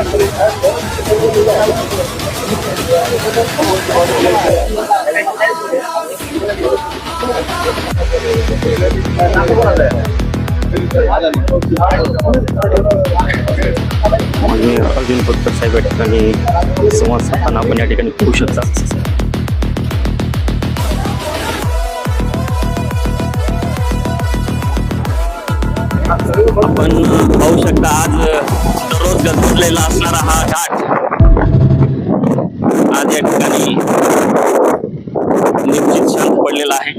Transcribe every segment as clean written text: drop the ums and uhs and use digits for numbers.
अर्जुन खोतकर साहेब या ठिकाणी संवाद साधताना आपण या ठिकाणी पाहू शकता. आपण पाहू शकता आज दररोज गजबजलेला असणारा हा घाट आज या ठिकाणी निश्चित शांत पडलेला आहे.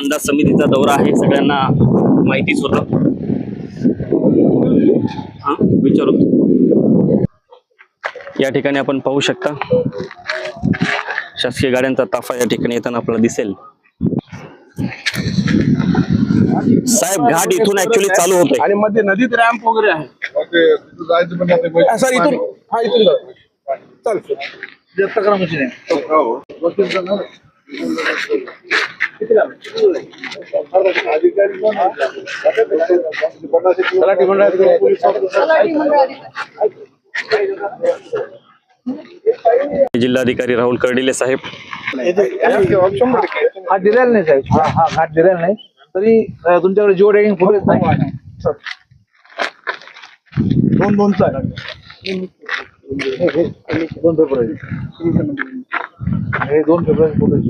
अंदाज समितीचा दौरा आहे, सगळ्यांना माहितीच होतं. हा विचारू. या ठिकाणी आपण पाहू शकता शासकीय गाड्यांचा ताफा या ठिकाणी येताना आपल्याला दिसेल. साहेब घाट इथून ऍक्च्युअली चालू होतोय आणि मध्ये नदीत रॅम्प वगैरे आहे. सर इथून हा इथून चल जास्त करा मशीन आहे. जिल्हाधिकारी राहुल कर्डिले साहेब हा दिलेला नाही साहेब. हा घाट दिलेला नाही तरी तुमच्याकडे जिओ टॅगिंग फुटेज नाही. दोन पेपर आहे. 2 फेब्रुवारी फुटेज